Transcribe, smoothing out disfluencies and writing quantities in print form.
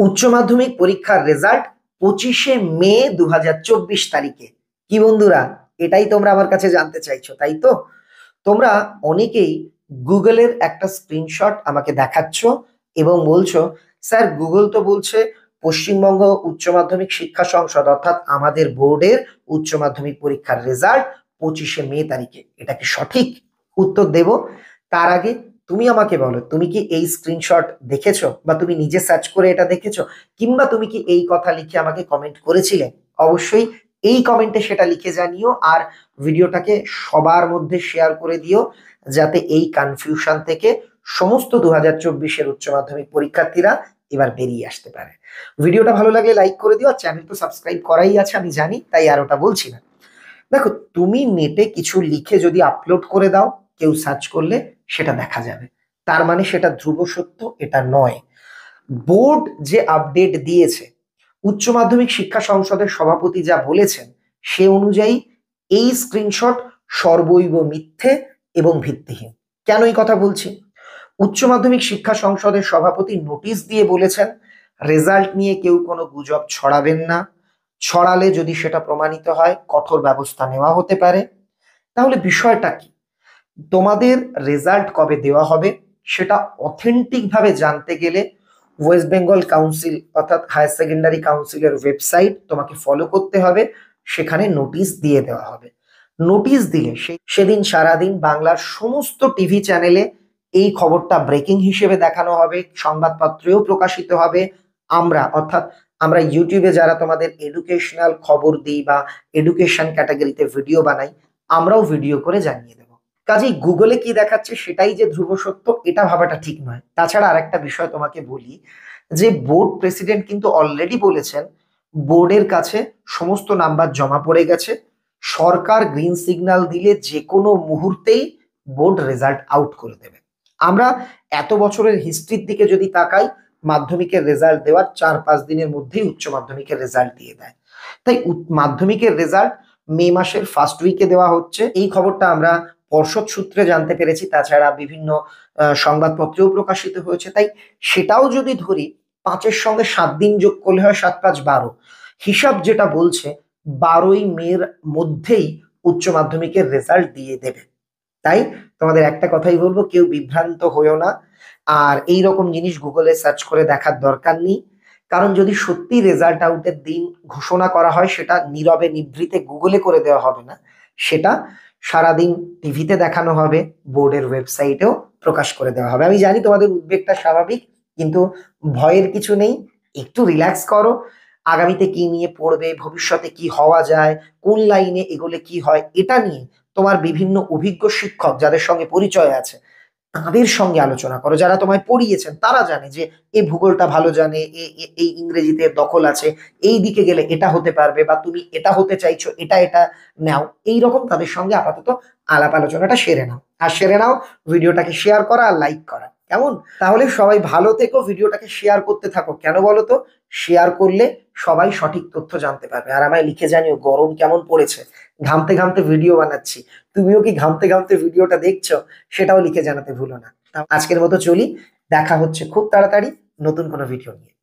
উচ্চ মাধ্যমিক পরীক্ষার রেজাল্ট 25শে মে 2024 তারিখে। কি বন্ধুরা, এটাই তোমরা আমার কাছে জানতে চাইছো, তাই তো? তোমরা অনেকেই গুগলের একটা স্ক্রিনশট আমাকে দেখাচ্ছ এবং বলছো, স্যার গুগল তো বলছে পশ্চিমবঙ্গ উচ্চ মাধ্যমিক শিক্ষা সংসদ অর্থাৎ আমাদের বোর্ডের উচ্চ মাধ্যমিক পরীক্ষার রেজাল্ট 25শে মে তারিখে। এটা কি সঠিক? উত্তর দেব তার আগে তুমি আমাকে বলো, তুমি কি এই স্ক্রিনশট দেখেছো বা তুমি নিজে সার্চ করে এটা দেখেছো, কিংবা তুমি কি এই কথা লিখে আমাকে কমেন্ট করেছিলে? অবশ্যই এই কমেন্টে সেটা লিখে জানিও, আর ভিডিওটাকে সবার মধ্যে শেয়ার করে দিও, যাতে এই কনফিউশন থেকে সমস্ত 2024-এর উচ্চ মাধ্যমিক পরীক্ষার্থীরা এবার বেরিয়ে আসতে পারে। ভিডিওটা ভালো লাগলে লাইক করে দিও, আর চ্যানেল তো সাবস্ক্রাইব করাই আছে আমি জানি, তাই আর ওটা বলছি না। দেখো, তুমি নেটে কিছু লিখে যদি আপলোড করে দাও, কেউ সার্চ করলে সেটা দেখা যাবে, তার মানে সেটা ধ্রুব সত্য এটা নয়। বোর্ড যে আপডেট দিয়েছে, উচ্চ মাধ্যমিক শিক্ষা সংসদের সভাপতি যা বলেছেন সে অনুযায়ী এই স্ক্রিনশট সর্বৈব মিথ্যে এবং ভিত্তিহীন। কেন এই কথা বলছি? উচ্চ মাধ্যমিক শিক্ষা সংসদের সভাপতি নোটিশ দিয়ে বলেছেন, রেজাল্ট নিয়ে কেউ কোনো গুজব ছড়াবেন না, ছড়ালে যদি সেটা প্রমাণিত হয় কঠোর ব্যবস্থা নেওয়া হতে পারে। তাহলে বিষয়টা কি? তোমাদের রেজাল্ট কবে দেওয়া হবে সেটা অথেন্টিক ভাবে জানতে গেলে ওয়েস্ট বেঙ্গল কাউন্সিল অর্থাৎ হায়ার সেকেন্ডারি কাউন্সিলের ওয়েবসাইট তোমাকে ফলো করতে হবে, সেখানে নোটিশ দিয়ে দেওয়া হবে। নোটিশ দিলে সেদিন সারাদিন বাংলার সমস্ত টিভি চ্যানেলে এই খবরটা ব্রেকিং হিসেবে দেখানো হবে, সংবাদপত্রেও প্রকাশিত হবে। আমরা ইউটিউবে যারা তোমাদের এডুকেশনাল খবর দিই বা এডুকেশন ক্যাটাগরিতে ভিডিও বানাই, আমরাও ভিডিও করে জানিয়ে দেবো। কাজেই গুগলে কি দেখাচ্ছে সেটাই যে ধ্রুব সত্য এটা ভাবাটা ঠিক নয়। তাছাড়া আরেকটা বিষয় তোমাকে বলি, যে বোর্ড প্রেসিডেন্ট কিন্তু অলরেডি বলেছেন বোর্ডের কাছে সমস্ত নাম্বার জমা পড়ে গেছে, সরকার গ্রিন সিগন্যাল দিলে যে কোনো মুহূর্তেই বোর্ড রেজাল্ট আউট করে দেবে। আমরা এত বছরের হিস্ট্রির দিকে যদি তাকাই, মাধ্যমিকের রেজাল্ট দেওয়ার 4-5 দিনের মধ্যেই উচ্চ মাধ্যমিকের রেজাল্ট দিয়ে দেয়। তাই মাধ্যমিকের রেজাল্ট মে মাসের ফার্স্ট উইকে দেওয়া হচ্ছে, এই খবরটা আমরা পর্ষদ সূত্রে জানতে পেরেছি, তাছাড়া বিভিন্ন সংবাদপত্রেও প্রকাশিত হয়েছে। তাই সেটাও যদি ধরি, 5-এর সঙ্গে 7 দিন যোগ করলে হয় 7-5-12, হিসাব যেটা বলছে 12ই মের মধ্যেই উচ্চ মাধ্যমিকের রেজাল্ট দিয়ে দেবে। তাই তোমাদের একটা কথাই বলবো, কেউ বিভ্রান্ত হয়েও না, আর এই রকম জিনিস গুগলে সার্চ করে দেখার দরকার নেই। কারণ যদি সত্যি রেজাল্ট আউটের দিন ঘোষণা করা হয়, সেটা নীরবে নিভৃতে গুগলে করে দেওয়া হবে না, সেটা সারাদিন টিভিতে দেখানো হবে, বোর্ডের ওয়েবসাইটেও প্রকাশ করে দেওয়া হবে। আমি জানি তোমাদের উদ্বেগটা স্বাভাবিক, কিন্তু ভয়ের কিছু নেই, একটু রিল্যাক্স করো। আগামীতে কি নিয়ে পড়বে, ভবিষ্যতে কি হওয়া যায়, কোন লাইনে এগোলে কি হয়, এটা নিয়ে তোমার বিভিন্ন অভিজ্ঞ শিক্ষক যাদের সঙ্গে পরিচয় আছে তাদের সঙ্গে আলোচনা করো। যারা তোমায় পড়িয়েছেন তারা জানে যে এই ভূগোলটা ভালো জানে, এই ইংরেজিতে দখল আছে, এই দিকে গেলে এটা হতে পারবে, বা তুমি এটা হতে চাইছো, এটা এটা নাও। এইরকম তাদের সঙ্গে আপাতত আলাপ আলোচনাটা সেরে নাও, আর সেরে নাও ভিডিওটাকে শেয়ার করা আর লাইক করা, কেমন? তাহলে সবাই ভালো থেকো, ভিডিওটাকে শেয়ার করতে থাকো। কেন বলো তো? শেয়ার করলে সবাই সঠিক তথ্য জানতে পারবে। আর আমায় লিখে জানিও গরম কেমন পড়েছে, ঘামতে ঘামতে ভিডিও বানাচ্ছি, তুমিও কি ঘামতে ঘামতে ভিডিওটা দেখছো? সেটাও লিখে জানাতে ভুলো না। আজকের মতো চলি, দেখা হচ্ছে খুব তাড়াতাড়ি নতুন কোনো ভিডিও নিয়ে।